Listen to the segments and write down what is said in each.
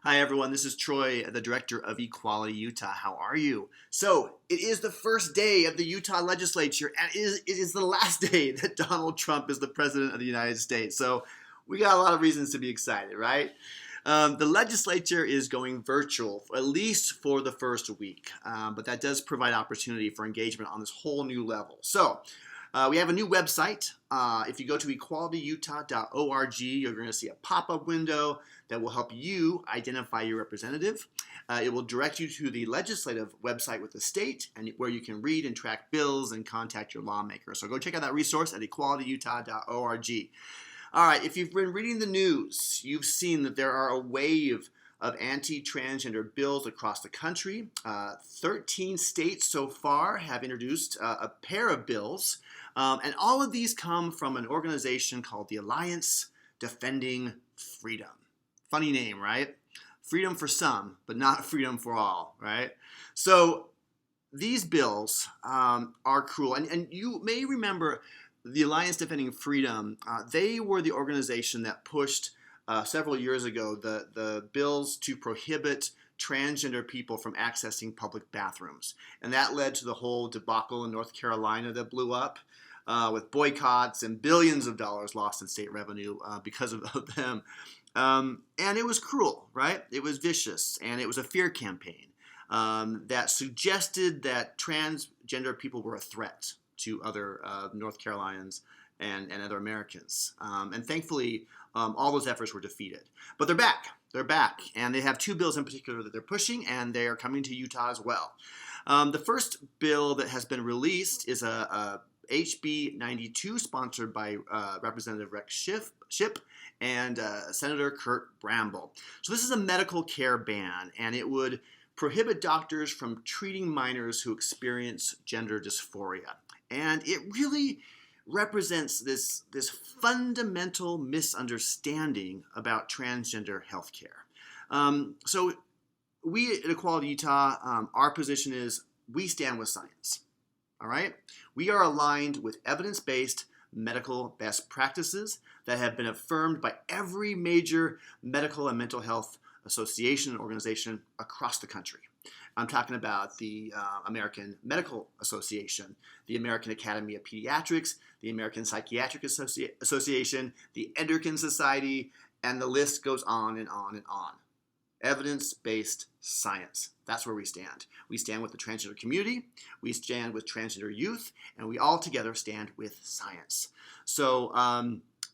Hi everyone, this is Troy, the Director of Equality Utah. How are you? So, it is the first day of the Utah Legislature, and it is the last day that Donald Trump is the President of the United States. So, we got a lot of reasons to be excited, right? The legislature is going virtual, at least for the first week, but that does provide opportunity for engagement on this whole new level. So, we have a new website. If you go to equalityutah.org, you're going to see a pop-up window that will help you identify your representative. It will direct you to the legislative website with the state, and where you can read and track bills and contact your lawmaker. So go check out that resource at equalityutah.org. All right, if you've been reading the news, you've seen that there are a wave of anti-transgender bills across the country. 13 states so far have introduced a pair of bills, and all of these come from an organization called the Alliance Defending Freedom. Funny name, right? Freedom for some, but not freedom for all, right? So these bills are cruel, and you may remember the Alliance Defending Freedom. They were the organization that pushed several years ago the bills to prohibit transgender people from accessing public bathrooms. And that led to the whole debacle in North Carolina that blew up with boycotts and billions of dollars lost in state revenue because of them. And it was cruel, right? It was vicious, and it was a fear campaign that suggested that transgender people were a threat to other North Carolinians and other Americans. And thankfully, all those efforts were defeated. But they're back. They're back. And they have two bills in particular that they're pushing, and they are coming to Utah as well. The first bill that has been released is a HB 92, sponsored by Representative Rex Schipp and Senator Kurt Bramble. So this is a medical care ban, and it would prohibit doctors from treating minors who experience gender dysphoria. And it really represents this fundamental misunderstanding about transgender healthcare. So we at Equality Utah, our position is we stand with science. All right? We are aligned with evidence-based medical best practices that have been affirmed by every major medical and mental health association and organization across the country. I'm talking about the American Medical Association, the American Academy of Pediatrics, the American Psychiatric Association, the Endocrine Society, and the list goes on and on and on. Evidence-based science. That's where we stand. We stand with the transgender community, we stand with transgender youth, and we all together stand with science. So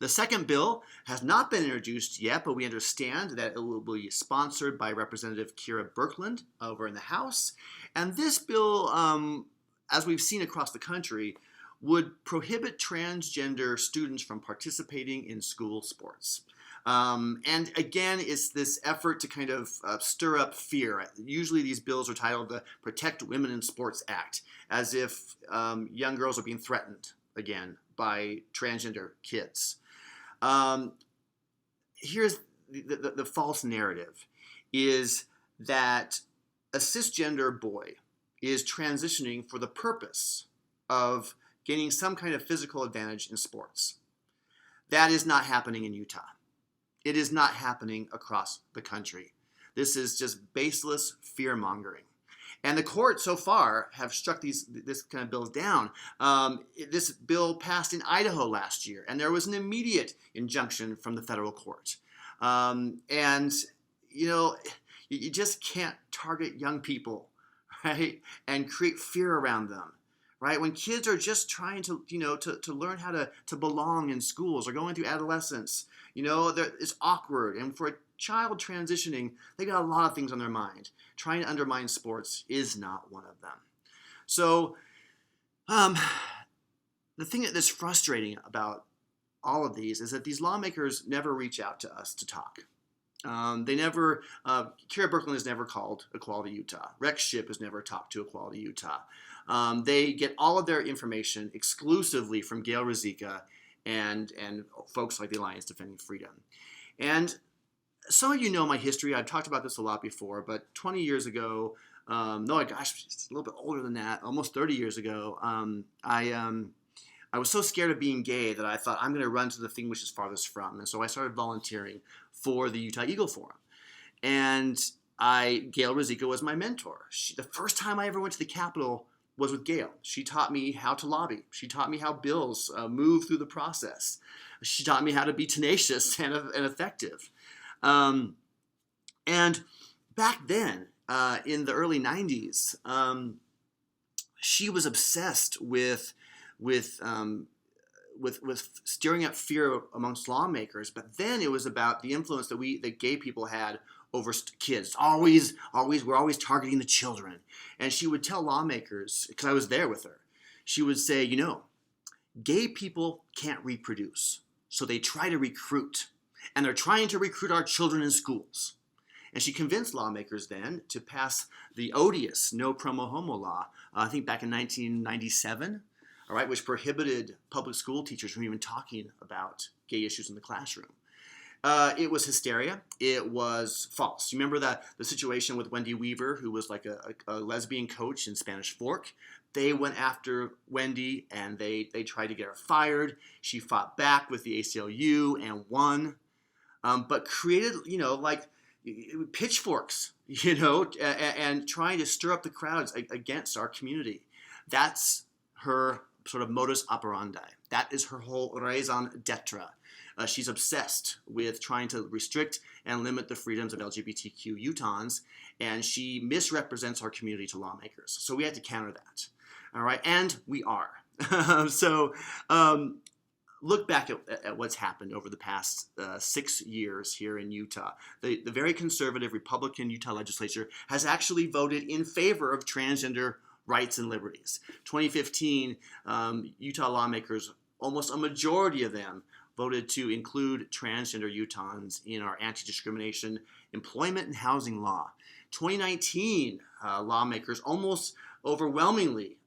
the second bill has not been introduced yet, but we understand that it will be sponsored by Representative Kira Birkeland over in the House. And this bill, as we've seen across the country, would prohibit transgender students from participating in school sports. And again, it's this effort to kind of stir up fear. Usually these bills are titled the Protect Women in Sports Act, as if young girls are being threatened again by transgender kids. Here's the false narrative, is that a cisgender boy is transitioning for the purpose of gaining some kind of physical advantage in sports. That is not happening in Utah. It is not happening across the country. This is just baseless fear-mongering. And the court so far have struck this kind of bills down. This bill passed in Idaho last year, and there was an immediate injunction from the federal court. And, you know, you just can't target young people, right, and create fear around them. Right? When kids are just trying to, to learn how to belong in schools or going through adolescence, it's awkward. And for a child transitioning, they got a lot of things on their mind. Trying to undermine sports is not one of them. So the thing that's frustrating about all of these is that these lawmakers never reach out to us to talk. Kira Birkeland has never called Equality Utah. Rex Schipp has never talked to Equality Utah. They get all of their information exclusively from Gail Ruzicka and folks like the Alliance Defending Freedom. And some of you know my history. I've talked about this a lot before, but 20 years ago, it's a little bit older than that, almost 30 years ago, I was so scared of being gay that I thought I'm going to run to the thing which is farthest from. And so I started volunteering for the Utah Eagle Forum. And Gail Rosica was my mentor. The first time I ever went to the Capitol was with Gail. She taught me how to lobby. She taught me how bills move through the process. She taught me how to be tenacious and effective. And back then, in the early 90s, she was obsessed with stirring up fear amongst lawmakers. But then it was about the influence that gay people had over kids. We're always targeting the children. And she would tell lawmakers, because I was there with her, she would say, gay people can't reproduce, so they try to recruit. And they're trying to recruit our children in schools. And she convinced lawmakers then to pass the odious no promo homo law, I think back in 1997, all right, which prohibited public school teachers from even talking about gay issues in the classroom. It was hysteria. It was false. You remember the situation with Wendy Weaver, who was like a lesbian coach in Spanish Fork? They went after Wendy and they tried to get her fired. She fought back with the ACLU and won, but created, like pitchforks, and trying to stir up the crowds against our community. That's her sort of modus operandi. That is her whole raison d'etre. She's obsessed with trying to restrict and limit the freedoms of LGBTQ Utahns, and she misrepresents our community to lawmakers. So we had to counter that. All right, and we are. Look back at what's happened over the past 6 years here in Utah. The very conservative Republican Utah Legislature has actually voted in favor of transgender rights and liberties. 2015, Utah lawmakers, almost a majority of them, voted to include transgender Utahns in our anti-discrimination employment and housing law. 2019, lawmakers almost overwhelmingly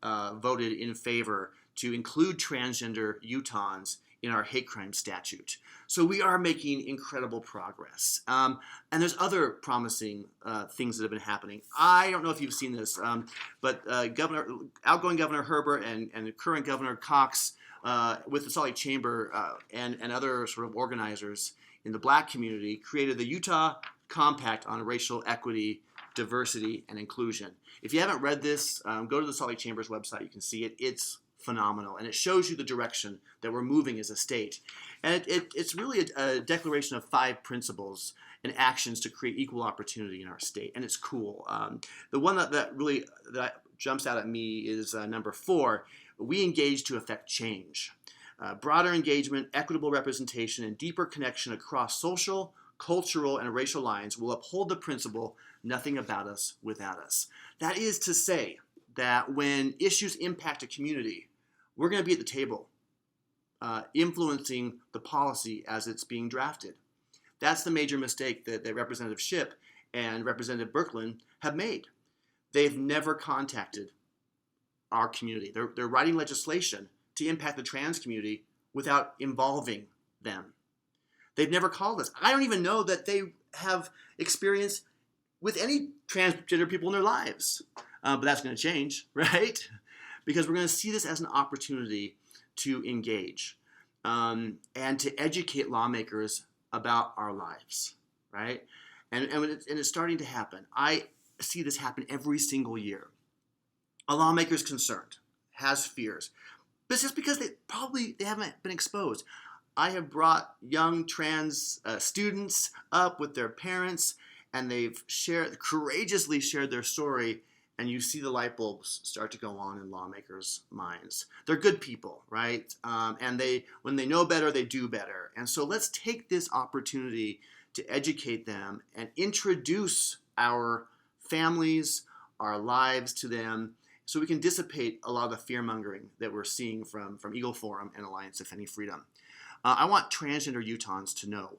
voted in favor to include transgender Utahns in our hate crime statute. So we are making incredible progress. And there's other promising things that have been happening. I don't know if you've seen this, but outgoing Governor Herbert and current Governor Cox with the Salt Lake Chamber and other sort of organizers in the Black community created the Utah Compact on Racial Equity, Diversity, and Inclusion. If you haven't read this, go to the Salt Lake Chamber's website. You can see it. It's phenomenal, and it shows you the direction that we're moving as a state. And it's really a declaration of 5 principles and actions to create equal opportunity in our state, and it's cool. The one that really jumps out at me is number 4. We engage to affect change. Broader engagement, equitable representation, and deeper connection across social, cultural, and racial lines will uphold the principle, nothing about us without us. That is to say that when issues impact a community, we're going to be at the table, influencing the policy as it's being drafted. That's the major mistake that Representative Shipp and Representative Birkeland have made. They've never contacted our community. They're writing legislation to impact the trans community without involving them. They've never called us. I don't even know that they have experience with any transgender people in their lives. But that's going to change, right? Because we're going to see this as an opportunity to engage and to educate lawmakers about our lives, right? And it's starting to happen. I see this happen every single year. A lawmaker's concerned, has fears, but it's just because they haven't been exposed. I have brought young trans students up with their parents, and they've courageously shared their story, and you see the light bulbs start to go on in lawmakers' minds. They're good people, right? And when they know better, they do better. And so let's take this opportunity to educate them and introduce our families, our lives to them, so we can dissipate a lot of the fear-mongering that we're seeing from Eagle Forum and Alliance Defending Freedom. I want transgender Utahns to know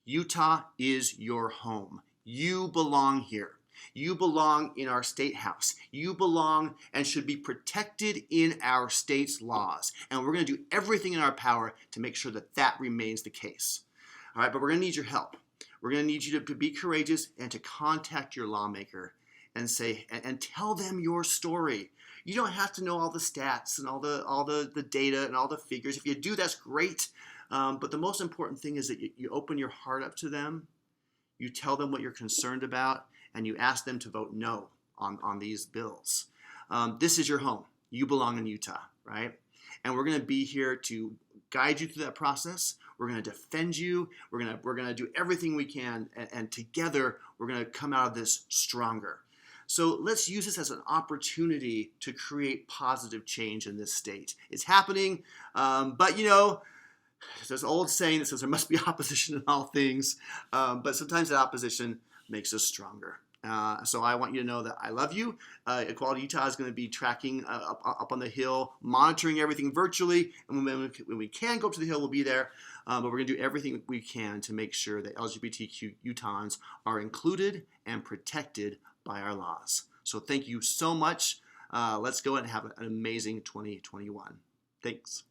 Utah is your home. You belong here. You belong in our state house. You belong and should be protected in our state's laws. And we're going to do everything in our power to make sure that that remains the case. All right, but we're going to need your help. We're going to need you to be courageous and to contact your lawmaker and say and tell them your story. You don't have to know all the stats and all the data and all the figures. If you do, that's great. But the most important thing is that you open your heart up to them. you tell them what you're concerned about, and you ask them to vote no on these bills. This is your home. You belong in Utah, right? And we're going to be here to guide you through that process. We're going to defend you. We're going to do everything we can, and together we're going to come out of this stronger. So let's use this as an opportunity to create positive change in this state. It's happening, but you know, there's an old saying that says there must be opposition in all things, but sometimes that opposition makes us stronger. So I want you to know that I love you. Equality Utah is going to be tracking up on the Hill, monitoring everything virtually, and when we can go up to the Hill, we'll be there. But we're going to do everything we can to make sure that LGBTQ Utahns are included and protected by our laws. So thank you so much. Let's go and have an amazing 2021. Thanks.